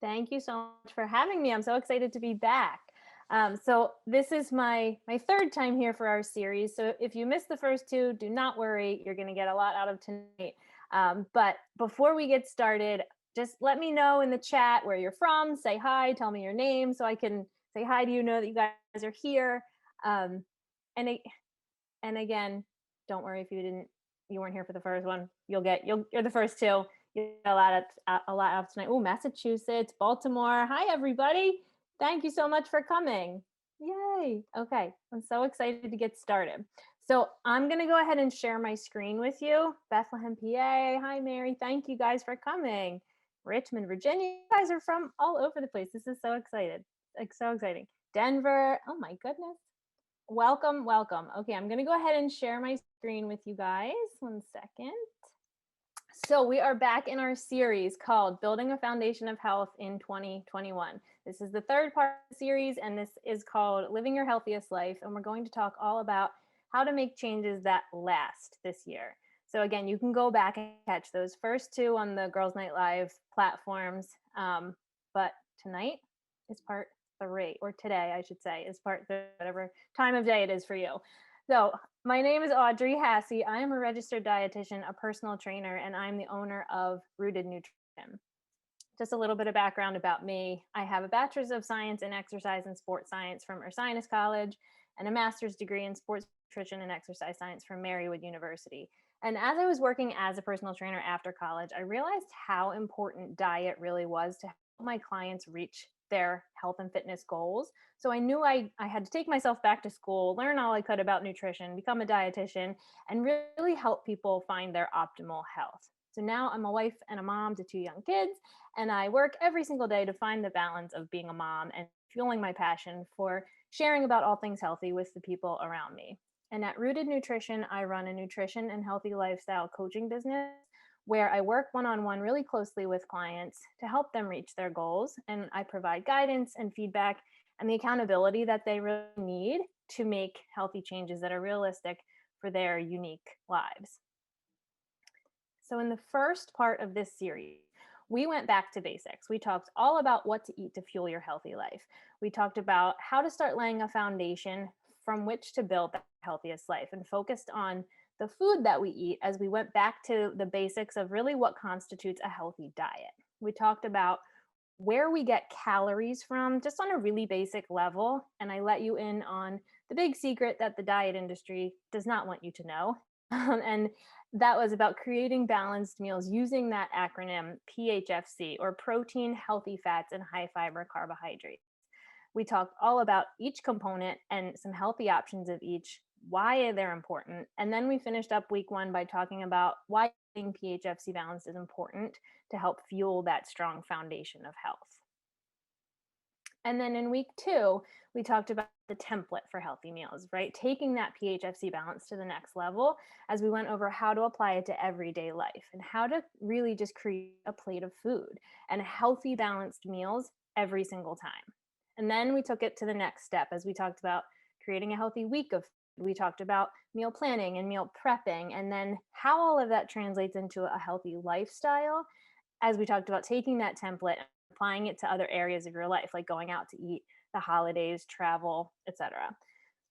Thank you so much for having me. I'm so excited to be back. So this is my third time here for our series. So if you missed the first two, do not worry. You're going to get a lot out of tonight. But before we get started, just let me know in the chat where you're from. Say hi. Tell me your name so I can say hi to you. Know that you guys are here. Um, and and again, don't worry if you weren't here for the first one. You're the first two. You get a lot out tonight. Oh, Massachusetts, Baltimore. Hi everybody. Thank you so much for coming. Yay. Okay. I'm so excited to get started. So I'm going to go ahead and share my screen with you. Bethlehem, PA. Hi, Mary. Thank you guys for coming. Richmond, Virginia. You guys are from all over the place. This is so excited. Like so exciting. Denver. Oh my goodness. Welcome, welcome. Okay, I'm going to go ahead and share my screen with you guys. One second. So we are back in our series called Building a Foundation of Health in 2021. This is the third part of the series, and this is called Living Your Healthiest Life. And we're going to talk all about how to make changes that last this year. So again, you can go back and catch those first two on the Girls Night Live platforms. But tonight is part three, or today, I should say, is part three, whatever time of day it is for you. So my name is Audrey Hassey. I am a registered dietitian, a personal trainer, and I'm the owner of Rooted Nutrition. Just a little bit of background about me. I have a bachelor's of science in exercise and sports science from Ursinus College and a master's degree in sports nutrition and exercise science from Marywood University. And as I was working as a personal trainer after college, I realized how important diet really was to help my clients reach their health and fitness goals. So I knew I had to take myself back to school, learn all I could about nutrition, become a dietitian, and really help people find their optimal health. So now I'm a wife and a mom to two young kids, and I work every single day to find the balance of being a mom and fueling my passion for sharing about all things healthy with the people around me. And at Rooted Nutrition, I run a nutrition and healthy lifestyle coaching business where I work one-on-one really closely with clients to help them reach their goals. And I provide guidance and feedback and the accountability that they really need to make healthy changes that are realistic for their unique lives. So in the first part of this series, we went back to basics. We talked all about what to eat to fuel your healthy life. We talked about how to start laying a foundation from which to build the healthiest life and focused on the food that we eat as we went back to the basics of really what constitutes a healthy diet. We talked about where we get calories from just on a really basic level. And I let you in on the big secret that the diet industry does not want you to know. And that was about creating balanced meals using that acronym PHFC, or protein, healthy fats, and high fiber carbohydrates. We talked all about each component and some healthy options of each, why they're important. And then we finished up week one by talking about why eating PHFC balance is important to help fuel that strong foundation of health. And then in week two, we talked about the template for healthy meals, right? Taking that PHFC balance to the next level as we went over how to apply it to everyday life and how to really just create a plate of food and healthy, balanced meals every single time. And then we took it to the next step as we talked about creating a healthy week of food. We talked about meal planning and meal prepping, and then how all of that translates into a healthy lifestyle as we talked about taking that template and applying it to other areas of your life, like going out to eat, the holidays, travel, etc.,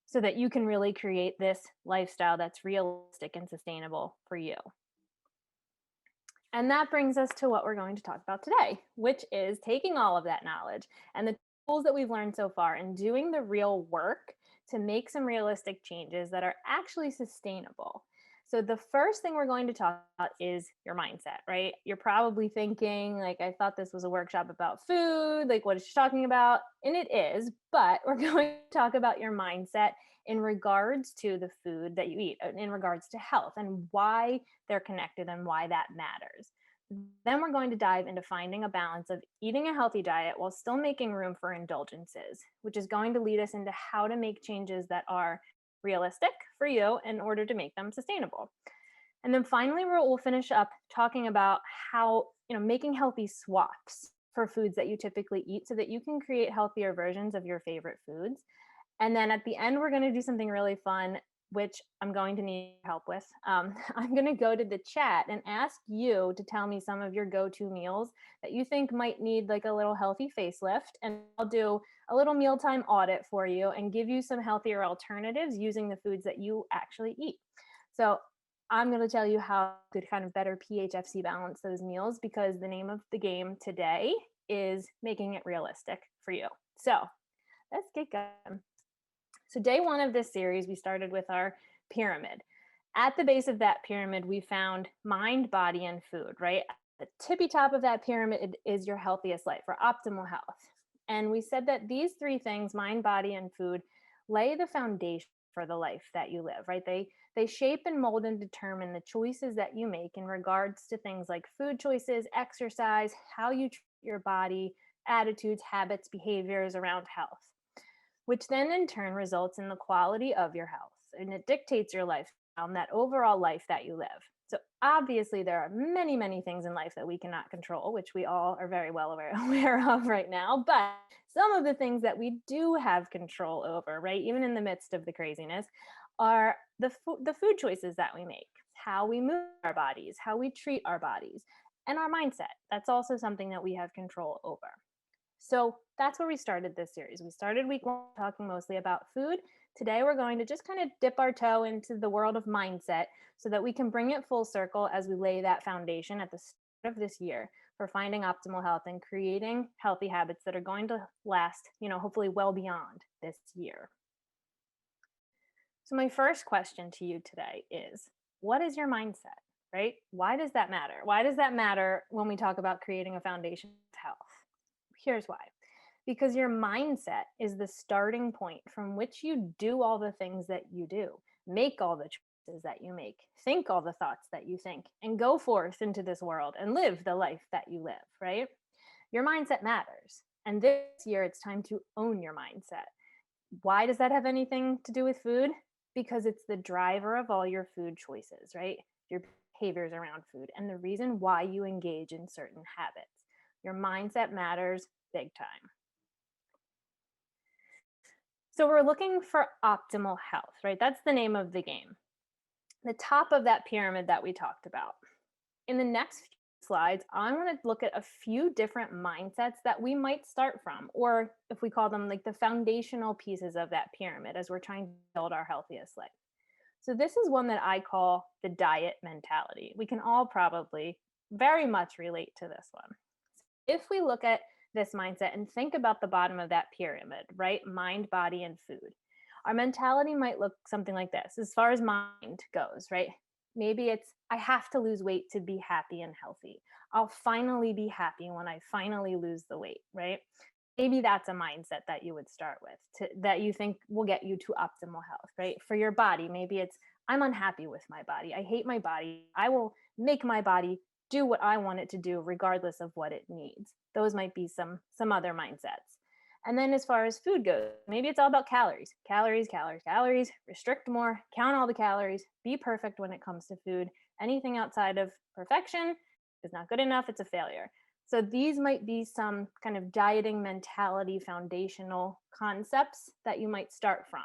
so that you can really create this lifestyle that's realistic and sustainable for you. And that brings us to what we're going to talk about today, which is taking all of that knowledge and the tools that we've learned so far and doing the real work to make some realistic changes that are actually sustainable. So the first thing we're going to talk about is your mindset, right? You're probably thinking, like, I thought this was a workshop about food, like, what is she talking about? And it is, but we're going to talk about your mindset in regards to the food that you eat, in regards to health and why they're connected and why that matters. Then we're going to dive into finding a balance of eating a healthy diet while still making room for indulgences, which is going to lead us into how to make changes that are realistic for you in order to make them sustainable. And then finally, we'll finish up talking about how, making healthy swaps for foods that you typically eat so that you can create healthier versions of your favorite foods. And then at the end, we're going to do something really fun which I'm going to need help with. I'm going to go to the chat and ask you to tell me some of your go-to meals that you think might need like a little healthy facelift. And I'll do a little mealtime audit for you and give you some healthier alternatives using the foods that you actually eat. So I'm going to tell you how to kind of better PHFC balance those meals because the name of the game today is making it realistic for you. So let's get going. So, day one of this series, we started with our pyramid. At the base of that pyramid, we found mind, body, and food, right? At the tippy top of that pyramid is your healthiest life or optimal health. And we said that these three things, mind, body, and food, lay the foundation for the life that you live, right? They shape and mold and determine the choices that you make in regards to things like food choices, exercise, how you treat your body, attitudes, habits, behaviors around health, which then in turn results in the quality of your health and it dictates your life, that overall life that you live. So obviously there are many, many things in life that we cannot control, which we all are very well aware of right now. But some of the things that we do have control over, right, even in the midst of the craziness, are the food choices that we make, how we move our bodies, how we treat our bodies, and our mindset. That's also something that we have control over. So that's where we started this series. We started week one talking mostly about food. Today, we're going to just kind of dip our toe into the world of mindset so that we can bring it full circle as we lay that foundation at the start of this year for finding optimal health and creating healthy habits that are going to last, hopefully well beyond this year. So, my first question to you today is what is your mindset, right? Why does that matter? Why does that matter when we talk about creating a foundation of health? Here's why. Because your mindset is the starting point from which you do all the things that you do, make all the choices that you make, think all the thoughts that you think, and go forth into this world and live the life that you live, right? Your mindset matters. And this year, it's time to own your mindset. Why does that have anything to do with food? Because it's the driver of all your food choices, right? Your behaviors around food and the reason why you engage in certain habits. Your mindset matters big time. So we're looking for optimal health, right? That's the name of the game. The top of that pyramid that we talked about. In the next few slides, I'm going to look at a few different mindsets that we might start from, or if we call them like the foundational pieces of that pyramid as we're trying to build our healthiest life. So this is one that I call the diet mentality. We can all probably very much relate to this one. If we look at this mindset and think about the bottom of that pyramid, right? Mind, body, and food. Our mentality might look something like this as far as mind goes, right? Maybe it's, I have to lose weight to be happy and healthy. I'll finally be happy when I finally lose the weight, right? Maybe that's a mindset that you would start with that you think will get you to optimal health, right? For your body, maybe it's, I'm unhappy with my body. I hate my body. I will make my body do what I want it to do, regardless of what it needs. Those might be some other mindsets. And then as far as food goes, maybe it's all about calories, calories, calories, calories, restrict more, count all the calories, be perfect when it comes to food. Anything outside of perfection is not good enough, it's a failure. So these might be some kind of dieting mentality foundational concepts that you might start from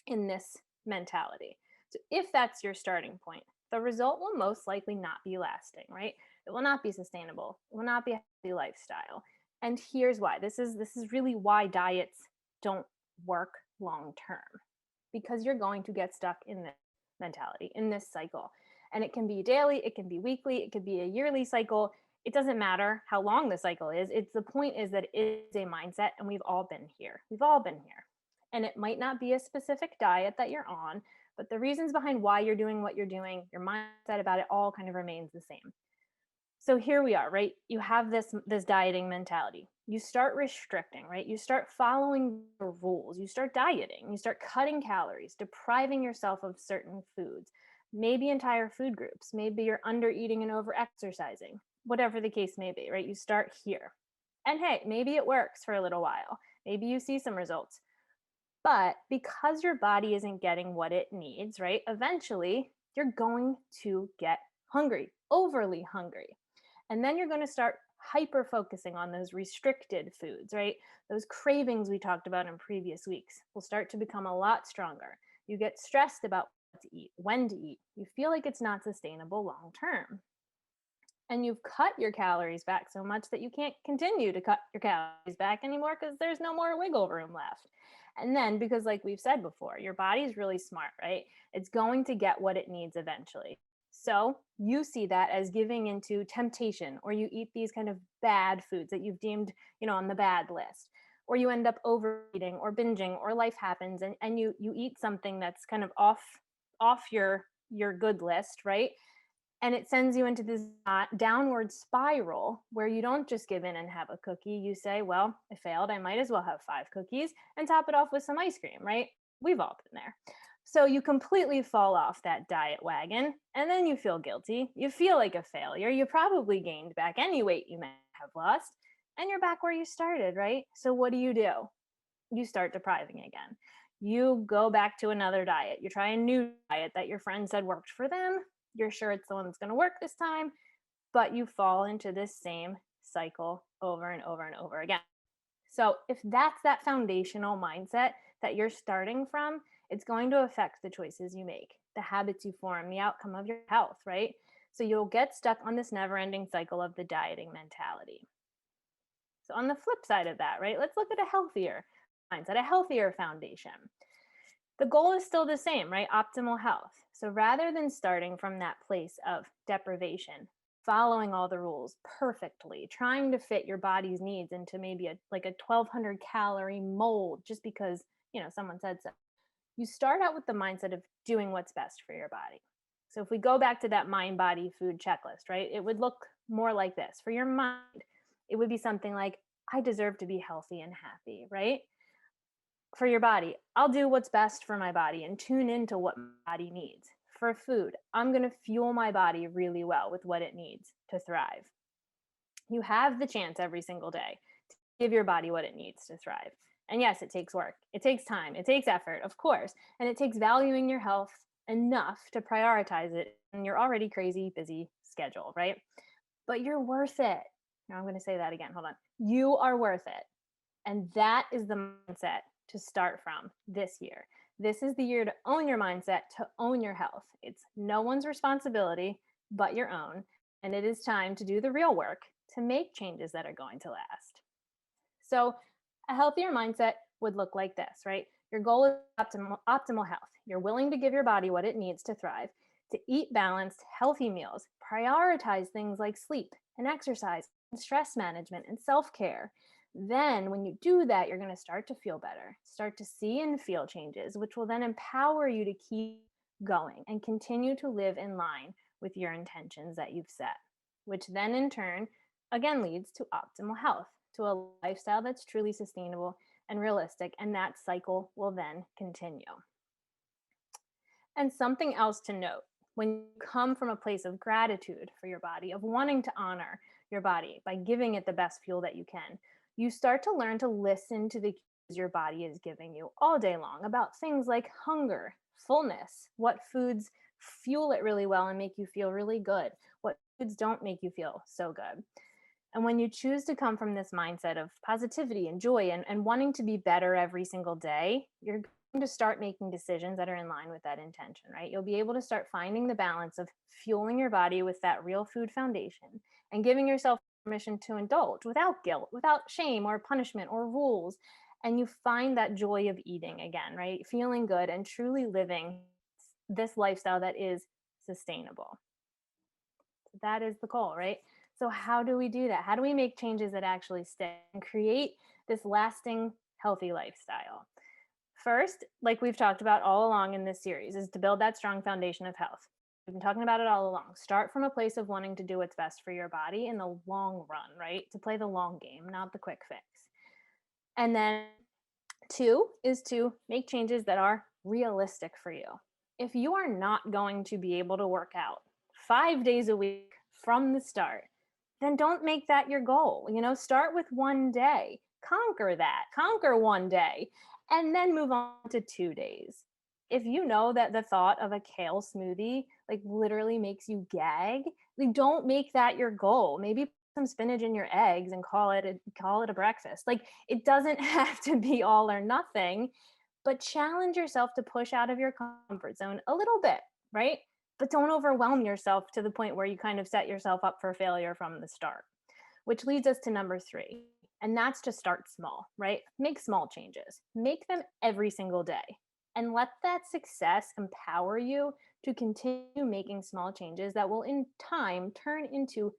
in this mentality. So if that's your starting point, the result will most likely not be lasting, right? It will not be sustainable. It will not be a healthy lifestyle. And here's why. This is really why diets don't work long term. Because you're going to get stuck in this mentality, in this cycle. And it can be daily, it can be weekly, it could be a yearly cycle. It doesn't matter how long the cycle is. It's the point is that it is a mindset and we've all been here. We've all been here. And it might not be a specific diet that you're on, but the reasons behind why you're doing what you're doing, your mindset about it all kind of remains the same. So here we are, right? You have this dieting mentality. You start restricting, right? You start following the rules. You start dieting. You start cutting calories, depriving yourself of certain foods, maybe entire food groups. Maybe you're under eating and over exercising, whatever the case may be, right? You start here. And hey, maybe it works for a little while. Maybe you see some results. But because your body isn't getting what it needs, right? Eventually, you're going to get hungry, overly hungry. And then you're going to start hyper focusing on those restricted foods, right? Those cravings we talked about in previous weeks will start to become a lot stronger. You get stressed about what to eat, when to eat. You feel like it's not sustainable long term. And you've cut your calories back so much that you can't continue to cut your calories back anymore because there's no more wiggle room left. And then, because like we've said before, your body's really smart, right? It's going to get what it needs eventually. So you see that as giving into temptation, or you eat these kind of bad foods that you've deemed, on the bad list, or you end up overeating or binging, or life happens and you eat something that's kind of off your good list, right? And it sends you into this downward spiral where you don't just give in and have a cookie. You say, well, I failed. I might as well have 5 cookies and top it off with some ice cream, right? We've all been there. So you completely fall off that diet wagon and then you feel guilty. You feel like a failure. You probably gained back any weight you may have lost and you're back where you started, right? So what do? You start depriving again. You go back to another diet. You try a new diet that your friend said worked for them. You're sure it's the one that's going to work this time, but you fall into this same cycle over and over and over again. So if that's that foundational mindset that you're starting from, it's going to affect the choices you make, the habits you form, the outcome of your health, right? So you'll get stuck on this never-ending cycle of the dieting mentality. So on the flip side of that, right, let's look at a healthier mindset, a healthier foundation. The goal is still the same, right? Optimal health. So rather than starting from that place of deprivation, following all the rules perfectly, trying to fit your body's needs into maybe a 1200 calorie mold just because, someone said so. You start out with the mindset of doing what's best for your body. So if we go back to that mind, body, food checklist, right? It would look more like this. For your mind, it would be something like, I deserve to be healthy and happy, right? For your body, I'll do what's best for my body and tune into what my body needs. For food, I'm going to fuel my body really well with what it needs to thrive. You have the chance every single day to give your body what it needs to thrive. And yes, it takes work, it takes time, it takes effort, of course, and it takes valuing your health enough to prioritize it in your already crazy busy schedule, right? But you're worth it. Now I'm going to say that again. Hold on. You are worth it. And that is the mindset to start from this year. This is the year to own your mindset, to own your health. It's no one's responsibility but your own. And it is time to do the real work to make changes that are going to last. So, a healthier mindset would look like this, right? Your goal is optimal health. You're willing to give your body what it needs to thrive, to eat balanced, healthy meals, prioritize things like sleep and exercise and stress management and self care. Then, when you do that, you're going to start to feel better, start to see and feel changes, which will then empower you to keep going and continue to live in line with your intentions that you've set, which then in turn, again, leads to optimal health, to a lifestyle that's truly sustainable and realistic. And that cycle will then continue. And something else to note, when you come from a place of gratitude for your body, of wanting to honor your body by giving it the best fuel that you can, you start to learn to listen to the cues your body is giving you all day long about things like hunger, fullness, what foods fuel it really well and make you feel really good, what foods don't make you feel so good. And when you choose to come from this mindset of positivity and joy and wanting to be better every single day, you're going to start making decisions that are in line with that intention, right? You'll be able to start finding the balance of fueling your body with that real food foundation and giving yourself permission to indulge without guilt, without shame or punishment or rules. And you find that joy of eating again, right? Feeling good and truly living this lifestyle that is sustainable. That is the goal, right? So how do we do that? How do we make changes that actually stick and create this lasting, healthy lifestyle? First, like we've talked about all along in this series, is to build that strong foundation of health. We've been talking about it all along. Start from a place of wanting to do what's best for your body in the long run, right? To play the long game, not the quick fix. And then 2 is to make changes that are realistic for you. If you are not going to be able to work out 5 days a week from the start, then don't make that your goal. Start with one day, conquer that, conquer one day, and then move on to 2 days. If you know that the thought of a kale smoothie literally makes you gag, don't make that your goal. Maybe put some spinach in your eggs and call it a breakfast. It doesn't have to be all or nothing, but challenge yourself to push out of your comfort zone a little bit, right? But don't overwhelm yourself to the point where you kind of set yourself up for failure from the start, which leads us to number three. And that's to start small, right? Make small changes, make them every single day, and let that success empower you to continue making small changes that will in time turn into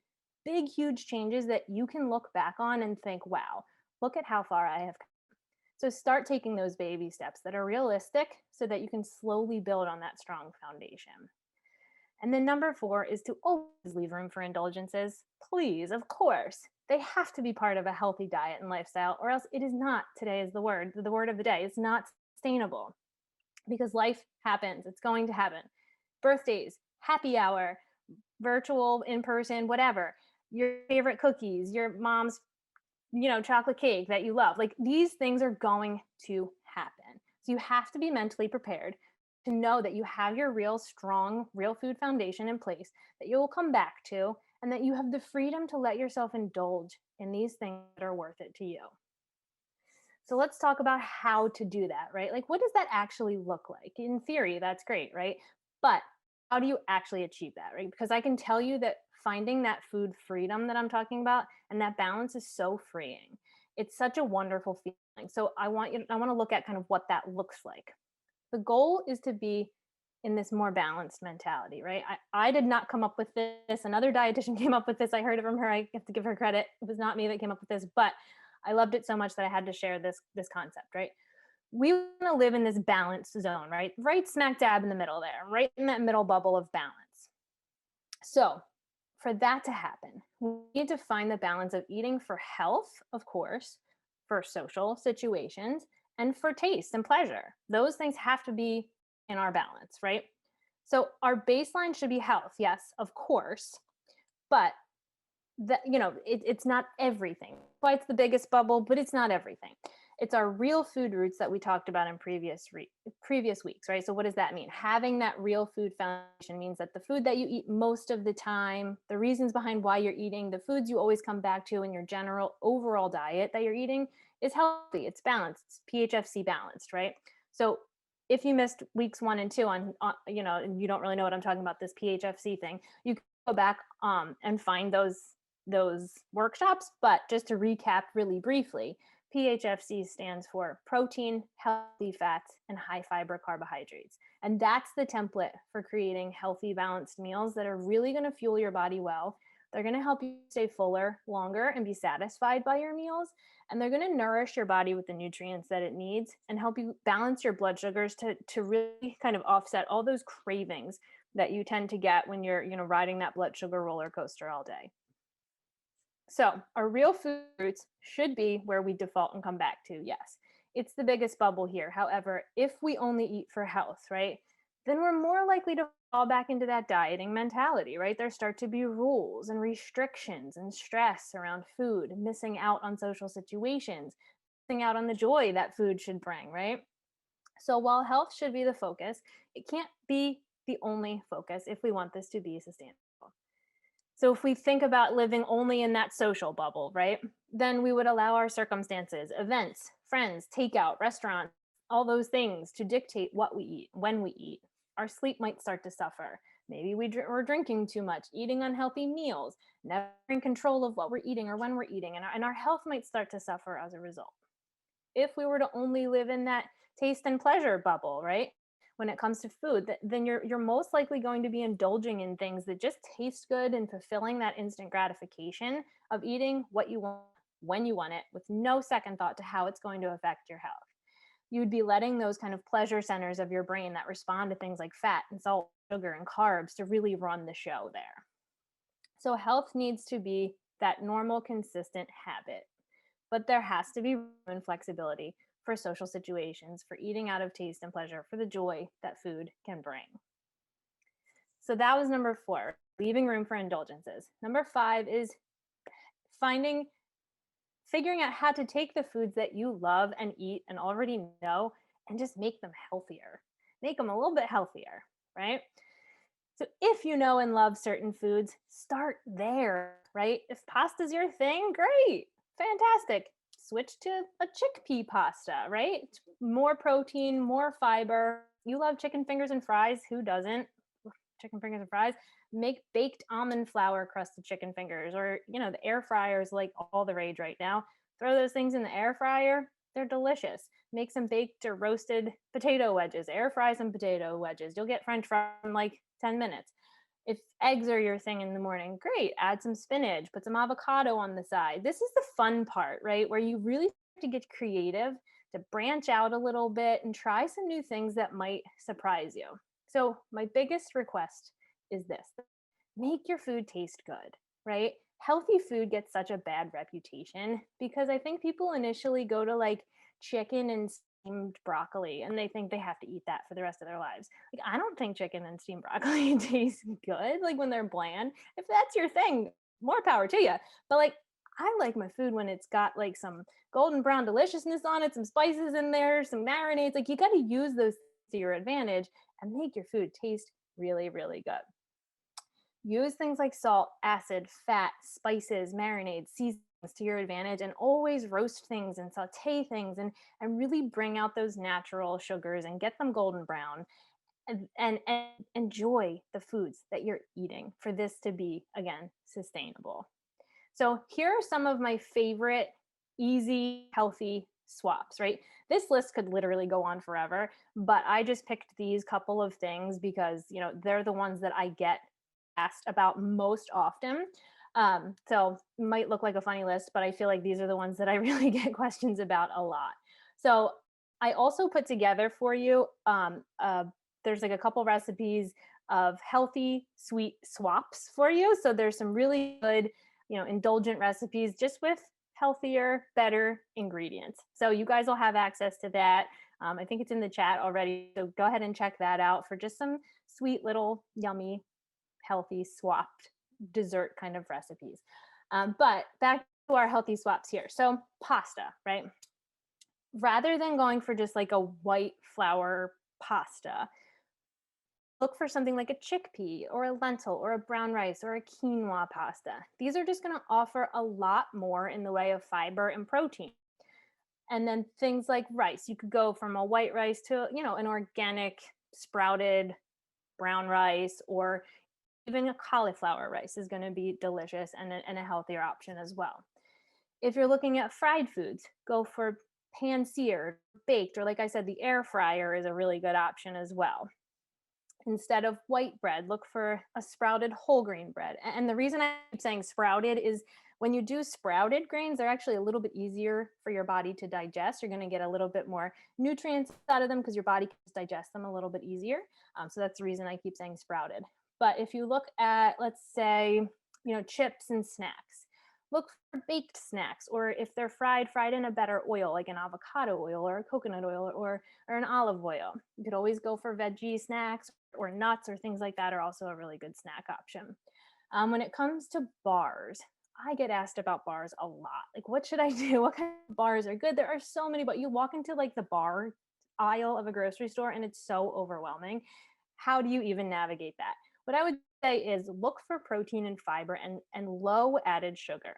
big, huge changes that you can look back on and think, wow, look at how far I have come. So start taking those baby steps that are realistic so that you can slowly build on that strong foundation. And then number four is to always leave room for indulgences. Please, of course, they have to be part of a healthy diet and lifestyle, or else it is not, today is the word of the day, it's not sustainable because life happens. It's going to happen. Birthdays, happy hour, virtual, in person, whatever, your favorite cookies, your mom's, chocolate cake that you love. Like these things are going to happen. So you have to be mentally prepared to know that you have your real strong, real food foundation in place that you will come back to, and that you have the freedom to let yourself indulge in these things that are worth it to you. So let's talk about how to do that, right? Like, what does that actually look like? In theory, that's great, right? But how do you actually achieve that, right? Because I can tell you that finding that food freedom that I'm talking about and that balance is so freeing. It's such a wonderful feeling. So I want to look at kind of what that looks like. The goal is to be in this more balanced mentality, right? I did not come up with this. Another dietitian came up with this. I heard it from her. I have to give her credit. It was not me that came up with this, but I loved it so much that I had to share this concept, right? We want to live in this balance zone, right? Right smack dab in the middle there, right in that middle bubble of balance. So, for that to happen, we need to find the balance of eating for health, of course, for social situations, and for taste and pleasure. Those things have to be in our balance, right? So, our baseline should be health, yes, of course, but that it's not everything. Why it's the biggest bubble, but it's not everything. It's our real food roots that we talked about in previous weeks, right? So what does that mean? Having that real food foundation means that the food that you eat most of the time, the reasons behind why you're eating, the foods you always come back to in your general overall diet that you're eating is healthy, it's balanced, it's PHFC balanced, right? So if you missed weeks 1 and 2 and you don't really know what I'm talking about, this PHFC thing, you can go back and find those workshops. But just to recap really briefly, PHFC stands for protein, healthy fats, and high fiber carbohydrates. And that's the template for creating healthy, balanced meals that are really going to fuel your body well. They're going to help you stay fuller longer and be satisfied by your meals. And they're going to nourish your body with the nutrients that it needs and help you balance your blood sugars to really kind of offset all those cravings that you tend to get when you're riding that blood sugar roller coaster all day. So, our real food roots should be where we default and come back to. Yes, it's the biggest bubble here. However, if we only eat for health, right, then we're more likely to fall back into that dieting mentality, right? There start to be rules and restrictions and stress around food, missing out on social situations, missing out on the joy that food should bring, right? So, while health should be the focus, it can't be the only focus if we want this to be sustainable. So if we think about living only in that social bubble, right, then we would allow our circumstances, events, friends, takeout, restaurants, all those things to dictate what we eat, when we eat. Our sleep might start to suffer. Maybe we're drinking too much, eating unhealthy meals, never in control of what we're eating or when we're eating, and our health might start to suffer as a result. If we were to only live in that taste and pleasure bubble, right? When it comes to food, then you're most likely going to be indulging in things that just taste good and fulfilling that instant gratification of eating what you want when you want it with no second thought to how it's going to affect your health. You'd be letting those kind of pleasure centers of your brain that respond to things like fat and salt, sugar, and carbs to really run the show there. So health needs to be that normal, consistent habit, but there has to be room and flexibility for social situations, for eating out of taste and pleasure, for the joy that food can bring. So that was number four, leaving room for indulgences. Number five is finding, figuring out how to take the foods that you love and eat and already know and just make them healthier, make them a little bit healthier, right? So if you know and love certain foods, start there, right? If pasta's your thing, great, fantastic. switch to a chickpea pasta, right? It's more protein, more fiber. You love chicken fingers and fries. Who doesn't? Chicken fingers and fries. Make baked almond flour crusted chicken fingers, or the air fryer is like all the rage right now. Throw those things in the air fryer. They're delicious. Make some baked or roasted potato wedges. Air fry some potato wedges. You'll get French fries in like 10 minutes. If eggs are your thing in the morning, great. Add some spinach, put some avocado on the side. This is the fun part, right? Where you really have to get creative, to branch out a little bit and try some new things that might surprise you. So, my biggest request is this: make your food taste good, right? Healthy food gets such a bad reputation because I think people initially go to like chicken and steamed broccoli and they think they have to eat that for the rest of their lives. Like, I don't think chicken and steamed broccoli tastes good like when they're bland. If that's your thing, more power to you. But like, I like my food when it's got like some golden brown deliciousness on it, some spices in there, some marinades. Like, you got to use those to your advantage and make your food taste really, really good. Use things like salt, acid, fat, spices, marinades, seasonings to your advantage, and always roast things and saute things and really bring out those natural sugars and get them golden brown, and enjoy the foods that you're eating for this to be, again, sustainable. So here are some of my favorite easy, healthy swaps, right? This list could literally go on forever, but I just picked these couple of things because, they're the ones that I get asked about most often. So might look like a funny list, but I feel like these are the ones that I really get questions about a lot. So I also put together for you, there's like a couple recipes of healthy sweet swaps for you. So there's some really good, indulgent recipes just with healthier, better ingredients. So you guys will have access to that. I think it's in the chat already. So go ahead and check that out for just some sweet little yummy healthy swapped dessert kind of recipes. But back to our healthy swaps here. So pasta, right? Rather than going for just like a white flour pasta, look for something like a chickpea or a lentil or a brown rice or a quinoa pasta. These are just going to offer a lot more in the way of fiber and protein. And then things like rice, you could go from a white rice to, an organic sprouted brown rice, or even a cauliflower rice is going to be delicious and a healthier option as well. If you're looking at fried foods, go for pan seared, baked, or like I said, the air fryer is a really good option as well. Instead of white bread, look for a sprouted whole grain bread. And the reason I keep saying sprouted is when you do sprouted grains, they're actually a little bit easier for your body to digest. You're going to get a little bit more nutrients out of them because your body can digest them a little bit easier. So that's the reason I keep saying sprouted. But if you look at, let's say, chips and snacks, look for baked snacks, or if they're fried in a better oil, like an avocado oil or a coconut oil or an olive oil. You could always go for veggie snacks, or nuts or things like that are also a really good snack option. When it comes to bars, I get asked about bars a lot. Like, what should I do? What kind of bars are good? There are so many, but you walk into like the bar aisle of a grocery store and it's so overwhelming. How do you even navigate that? What I would say is look for protein and fiber and low added sugar.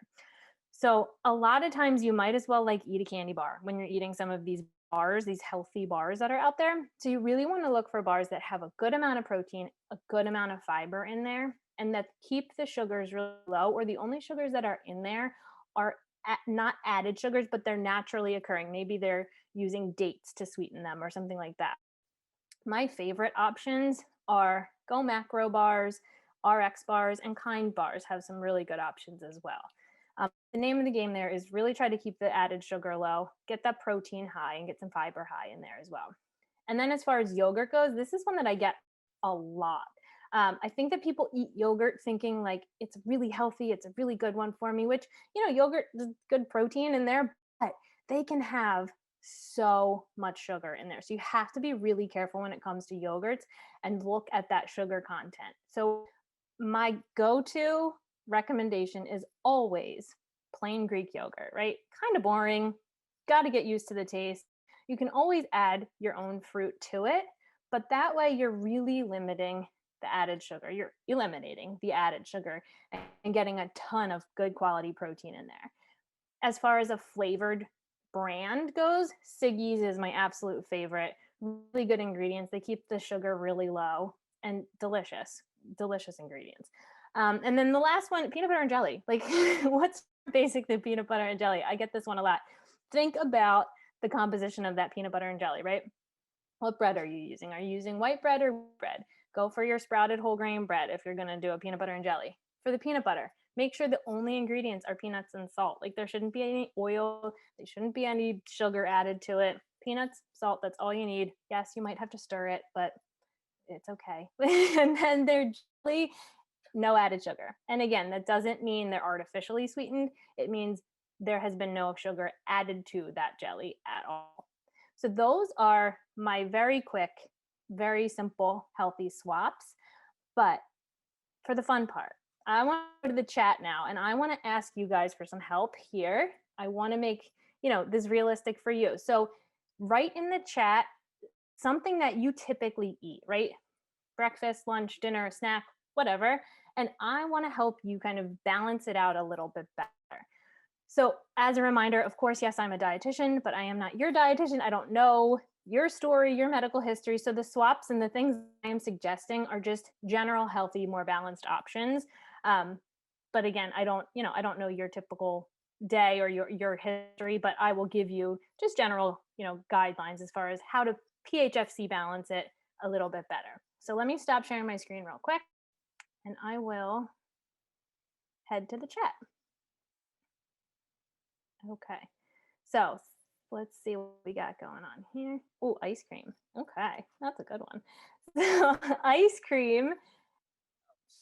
So a lot of times you might as well like eat a candy bar when you're eating some of these bars, these healthy bars that are out there. So you really want to look for bars that have a good amount of protein, a good amount of fiber in there, and that keep the sugars really low, or the only sugars that are in there are not added sugars, but they're naturally occurring. Maybe they're using dates to sweeten them or something like that. My favorite options are Go Macro bars, RX bars, and Kind bars have some really good options as well. The name of the game there is really try to keep the added sugar low, get that protein high, and get some fiber high in there as well. And then as far as yogurt goes, this is one that I get a lot. I think that people eat yogurt thinking like it's really healthy, it's a really good one for me, which, yogurt is good protein in there, but they can have so much sugar in there. So you have to be really careful when it comes to yogurts and look at that sugar content. So my go-to recommendation is always plain Greek yogurt, right? Kind of boring, got to get used to the taste. You can always add your own fruit to it, but that way you're really limiting the added sugar. You're eliminating the added sugar and getting a ton of good quality protein in there. As far as a flavored brand goes, Siggi's is my absolute favorite. Really good ingredients. They keep the sugar really low and delicious, delicious ingredients. And then the last one, peanut butter and jelly. Like, what's basic than peanut butter and jelly? I get this one a lot. Think about the composition of that peanut butter and jelly, right? What bread are you using? Are you using white bread or bread? Go for your sprouted whole grain bread if you're going to do a peanut butter and jelly. For the peanut butter, make sure the only ingredients are peanuts and salt. Like, there shouldn't be any oil, there shouldn't be any sugar added to it. Peanuts, salt, that's all you need. Yes, you might have to stir it, but it's okay. And then their jelly, no added sugar. And again, that doesn't mean they're artificially sweetened. It means there has been no sugar added to that jelly at all. So those are my very quick, very simple, healthy swaps. But for the fun part, I want to go to the chat now, and I want to ask you guys for some help here. I want to make, this realistic for you. So write in the chat something that you typically eat, right? Breakfast, lunch, dinner, snack, whatever. And I want to help you kind of balance it out a little bit better. So as a reminder, of course, yes, I'm a dietitian, but I am not your dietitian. I don't know your story, your medical history. So the swaps and the things I am suggesting are just general, healthy, more balanced options. But again, I don't know your typical day or your history, but I will give you just general, guidelines as far as how to PHFC balance it a little bit better. So let me stop sharing my screen real quick, and I will head to the chat. Okay, so let's see what we got going on here. Oh, ice cream. Okay, that's a good one. So ice cream,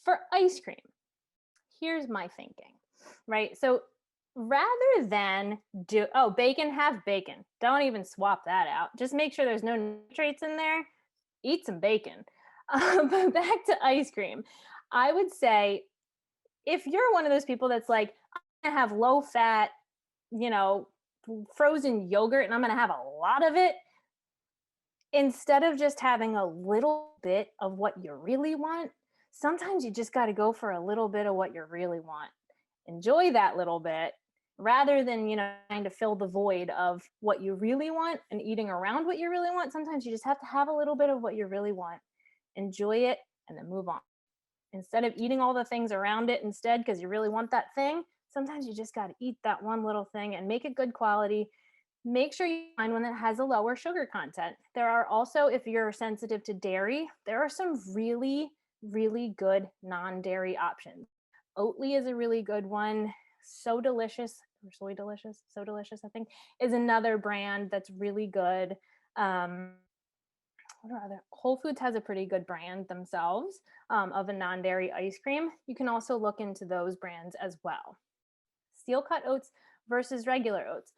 for ice cream, here's my thinking, right? So rather than bacon, have bacon. Don't even swap that out. Just make sure there's no nitrates in there. Eat some bacon. But back to ice cream. I would say if you're one of those people that's like, I'm gonna have low fat, frozen yogurt and I'm gonna have a lot of it, instead of just having a little bit of what you really want, sometimes you just got to go for a little bit of what you really want. Enjoy that little bit rather than, trying to fill the void of what you really want and eating around what you really want. Sometimes you just have to have a little bit of what you really want. Enjoy it and then move on. Instead of eating all the things around it instead because you really want that thing, sometimes you just got to eat that one little thing and make it good quality. Make sure you find one that has a lower sugar content. There are also, if you're sensitive to dairy, there are some really, really good non-dairy options. Oatly is a really good one. So Delicious, or Soy Delicious, So Delicious, I think, is another brand that's really good. What are other? Whole Foods has a pretty good brand themselves of a non-dairy ice cream. You can also look into those brands as well. Steel cut oats versus regular oats.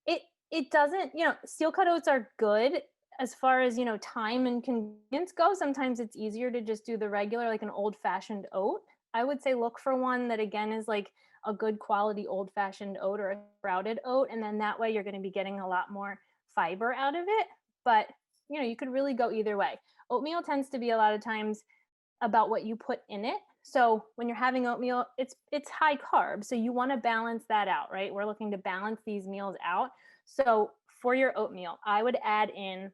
It doesn't, steel cut oats are good as far as, time and convenience go. Sometimes it's easier to just do the regular, like an old fashioned oat. I would say look for one that again is like a good quality old fashioned oat or a sprouted oat. And then that way you're going to be getting a lot more fiber out of it. But, you could really go either way. Oatmeal tends to be a lot of times about what you put in it. So when you're having oatmeal, it's high carb. So you want to balance that out, right? We're looking to balance these meals out. So for your oatmeal, I would add in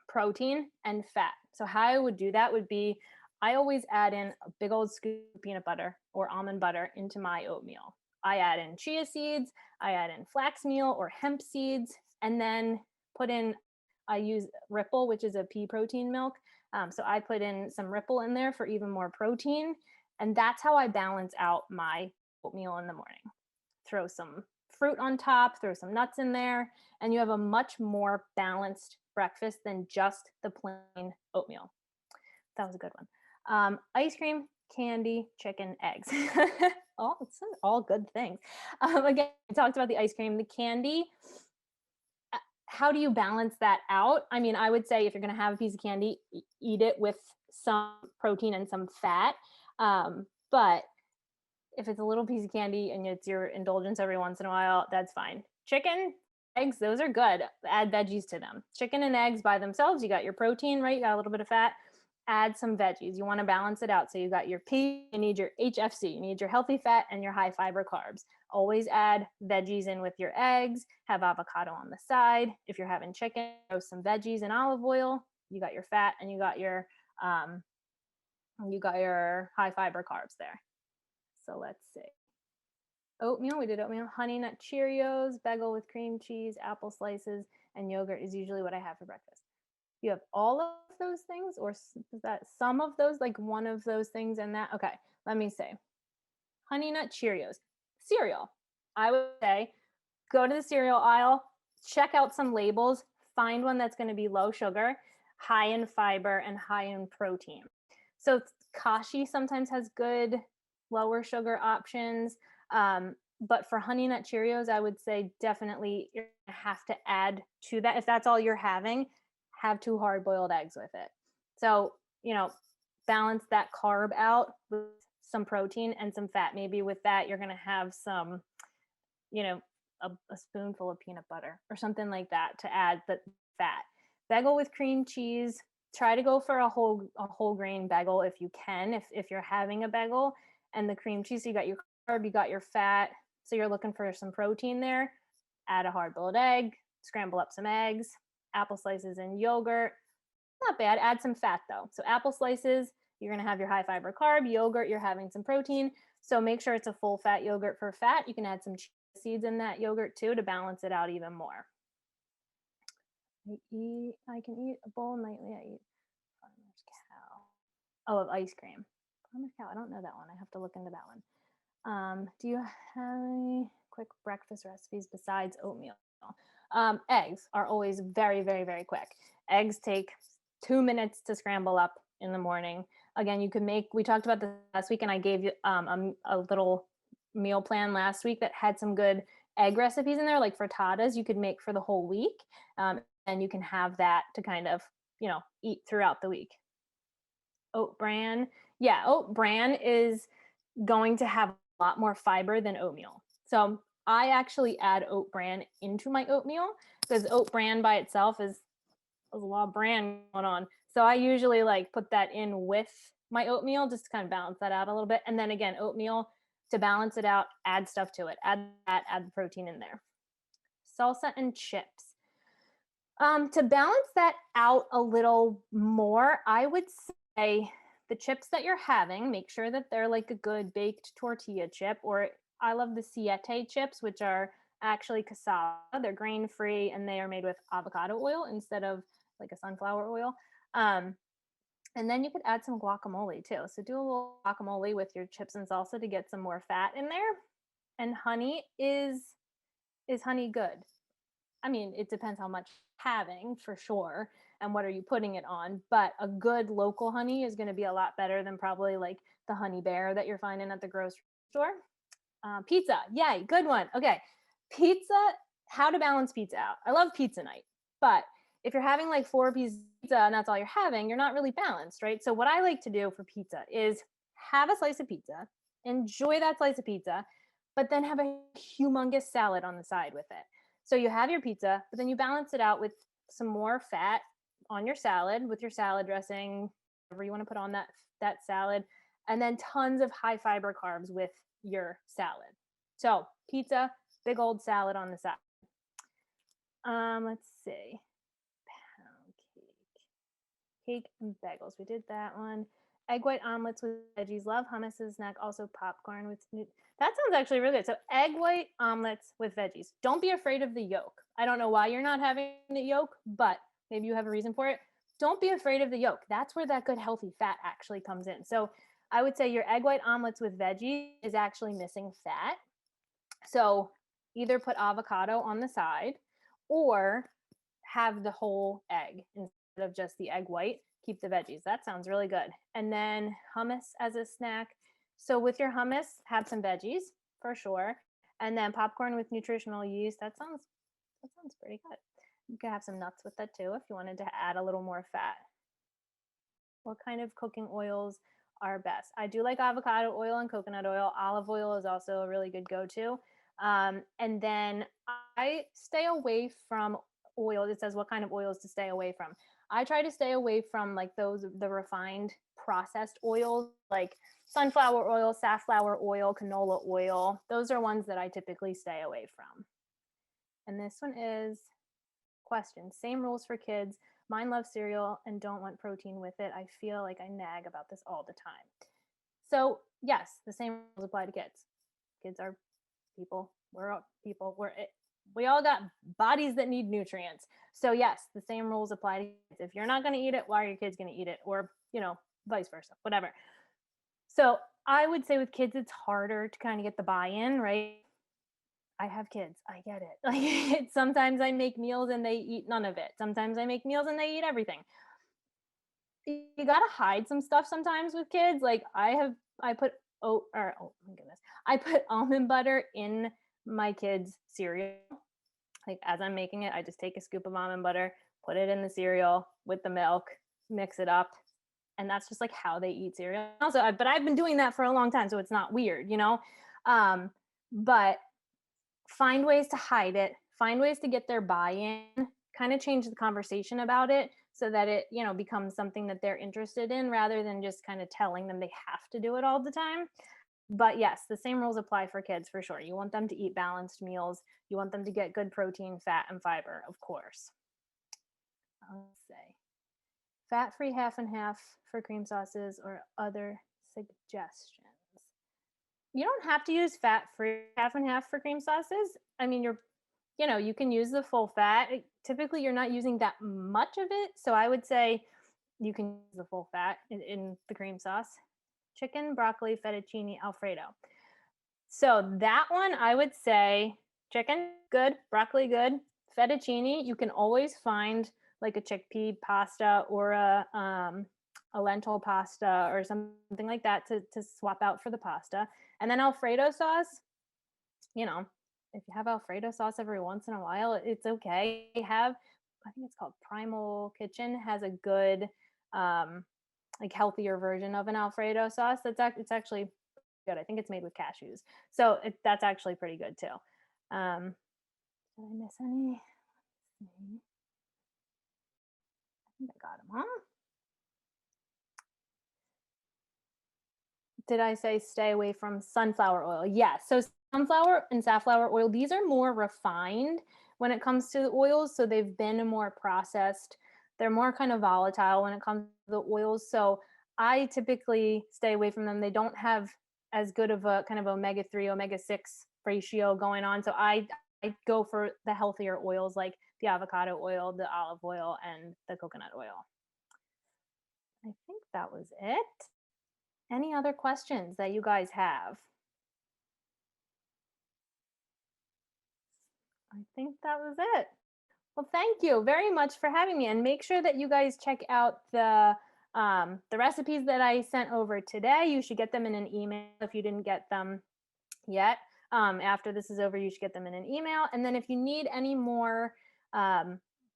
protein and fat. So how I would do that would be, I always add in a big old scoop of peanut butter or almond butter into my oatmeal. I add in chia seeds, I add in flax meal or hemp seeds, and then I use Ripple, which is a pea protein milk. So I put in some Ripple in there for even more protein. And that's how I balance out my oatmeal in the morning. Throw some fruit on top, throw some nuts in there, and you have a much more balanced breakfast than just the plain oatmeal. That was a good one. Ice cream, candy, chicken, eggs. It's all good things. Again, we talked about the ice cream, the candy. How do you balance that out? I mean, I would say if you're going to have a piece of candy, eat it with some protein and some fat. But if it's a little piece of candy and it's your indulgence every once in a while, that's fine. Chicken, eggs, those are good. Add veggies to them. Chicken and eggs by themselves, you got your protein, right? You got a little bit of fat. add some veggies. You want to balance it out. So you got your P, you need your HFC, you need your healthy fat and your high fiber carbs. Always add veggies in with your eggs, have avocado on the side. If you're having chicken, roast some veggies in olive oil. You got your fat and um, you got your high fiber carbs there. So let's see. Oatmeal, we did oatmeal, honey nut Cheerios, bagel with cream cheese, apple slices, and yogurt is usually what I have for breakfast. You have all of those things, or is that some of those, like one of those things and that? Okay, let me say. Honey nut Cheerios, cereal. I would say go to the cereal aisle, check out some labels, find one that's going to be low sugar, high in fiber, and high in protein. So Kashi sometimes has good lower sugar options. But for Honey Nut Cheerios, I would say definitely you're gonna have to add to that. If that's all you're having, have 2 hard boiled eggs with it. So, balance that carb out with some protein and some fat. Maybe with that, you're going to have some, you know, a spoonful of peanut butter or something like that to add the fat. Bagel with cream cheese. Try to go for a whole grain bagel if you can, if you're having a bagel, and the cream cheese. So you got your carb, you got your fat. So you're looking for some protein there. Add a hard boiled egg, scramble up some eggs, apple slices and yogurt. Not bad. Add some fat though. So apple slices, you're going to have your high fiber carb. Yogurt, you're having some protein. So make sure it's a full fat yogurt for fat. You can add some chia seeds in that yogurt too to balance it out even more. I can eat a bowl nightly. I eat Farmer's Cow. Oh, of ice cream. Farmer's Cow. I don't know that one. I have to look into that one. Do you have any quick breakfast recipes besides oatmeal? Eggs are always very, very, very quick. Eggs take 2 minutes to scramble up in the morning. Again, you can make, we talked about this last week and I gave you a little meal plan last week that had some good egg recipes in there, like frittatas you could make for the whole week. And you can have that to kind of, eat throughout the week. Oat bran. Yeah, oat bran is going to have a lot more fiber than oatmeal. So I actually add oat bran into my oatmeal because oat bran by itself is a lot of bran going on. So I usually like put that in with my oatmeal just to kind of balance that out a little bit. And then again, oatmeal to balance it out, add stuff to it. Add the protein in there. Salsa and chips. To balance that out a little more, I would say the chips that you're having, make sure that they're like a good baked tortilla chip, or I love the Siete chips, which are actually cassava. They're grain free and they are made with avocado oil instead of like a sunflower oil. And then you could add some guacamole too. So do a little guacamole with your chips and salsa to get some more fat in there. And honey is honey good? I mean, it depends how much having for sure and what are you putting it on, but a good local honey is going to be a lot better than probably like the honey bear that you're finding at the grocery store. Pizza, yay, good one. Okay, pizza, how to balance pizza out. I love pizza night, but if you're having like 4 pieces of pizza and that's all you're having, you're not really balanced, right? So what I like to do for pizza is have a slice of pizza, enjoy that slice of pizza, but then have a humongous salad on the side with it. So you have your pizza, but then you balance it out with some more fat on your salad with your salad dressing, whatever you want to put on that salad, and then tons of high fiber carbs with your salad. So pizza, big old salad on the side. Let's see. Pound cake and bagels. We did that one. Egg white omelets with veggies. Love hummus as a snack. Also popcorn with that sounds actually really good. So egg white omelets with veggies. Don't be afraid of the yolk. I don't know why you're not having the yolk, but maybe you have a reason for it. Don't be afraid of the yolk. That's where that good healthy fat actually comes in. So I would say your egg white omelets with veggies is actually missing fat. So either put avocado on the side or have the whole egg instead of just the egg white. Keep the veggies. That sounds really good. And then hummus as a snack. So with your hummus, have some veggies for sure. And then popcorn with nutritional yeast. That sounds pretty good. You could have some nuts with that too if you wanted to add a little more fat. What kind of cooking oils are best? I do like avocado oil and coconut oil. Olive oil is also a really good go-to. And then I stay away from oil. It says what kind of oils to stay away from. I try to stay away from like the refined processed oils like sunflower oil, safflower oil, canola oil. Those are ones that I typically stay away from. And this one is question. Same rules for kids. Mine love cereal and don't want protein with it. I feel like I nag about this all the time. So, yes, the same rules apply to kids. Kids are people. We're all people. We all got bodies that need nutrients. So, yes, the same rules apply to kids. If you're not going to eat it, why are your kids going to eat it? Or, vice versa, whatever. So, I would say with kids, it's harder to kind of get the buy in, right? I have kids. I get it. Like sometimes I make meals and they eat none of it. Sometimes I make meals and they eat everything. You got to hide some stuff sometimes with kids. Like I put oh my goodness. I put almond butter in my kids' cereal. Like as I'm making it, I just take a scoop of almond butter, put it in the cereal with the milk, mix it up, and that's just like how they eat cereal. Also, but I've been doing that for a long time, so it's not weird. But find ways to hide it, find ways to get their buy-in, kind of change the conversation about it so that it, becomes something that they're interested in rather than just kind of telling them they have to do it all the time. But yes, the same rules apply for kids for sure. You want them to eat balanced meals. You want them to get good protein, fat, and fiber, of course. Let's say fat-free half and half for cream sauces or other suggestions. You don't have to use fat-free half and half for cream sauces. I mean, you can use the full fat. Typically, you're not using that much of it. So I would say you can use the full fat in the cream sauce. Chicken, broccoli, fettuccine, Alfredo. So that one, I would say chicken, good. Broccoli, good. Fettuccine, you can always find like a chickpea pasta or a lentil pasta or something like that to swap out for the pasta. And then Alfredo sauce, if you have Alfredo sauce every once in a while, it's okay. I think it's called Primal Kitchen, has a good, like healthier version of an Alfredo sauce. It's actually good. I think it's made with cashews, so that's actually pretty good too. Did I miss any? I think I got them all. Did I say stay away from sunflower oil? Yes. So sunflower and safflower oil, these are more refined when it comes to the oils. So they've been more processed. They're more kind of volatile when it comes to the oils. So I typically stay away from them. They don't have as good of a kind of omega-3, omega-6 ratio going on. So I go for the healthier oils like the avocado oil, the olive oil, and the coconut oil. I think that was it. Any other questions that you guys have? I think that was it. Well, thank you very much for having me, and make sure that you guys check out the recipes that I sent over today. You should get them in an email if you didn't get them yet. After this is over, you should get them in an email. And then if you need any more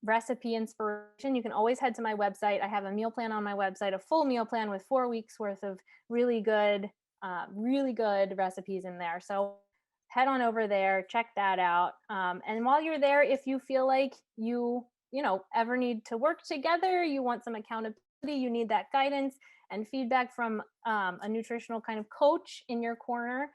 recipe inspiration, you can always head to my website. I have a meal plan on my website, a full meal plan with 4 weeks worth of really good recipes in there. So head on over there, check that out. And while you're there, if you feel like you ever need to work together, you want some accountability, you need that guidance and feedback from a nutritional kind of coach in your corner,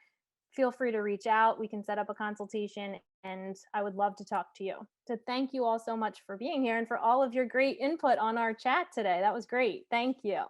feel free to reach out. We can set up a consultation and I would love to talk to you. So thank you all so much for being here and for all of your great input on our chat today. That was great. Thank you.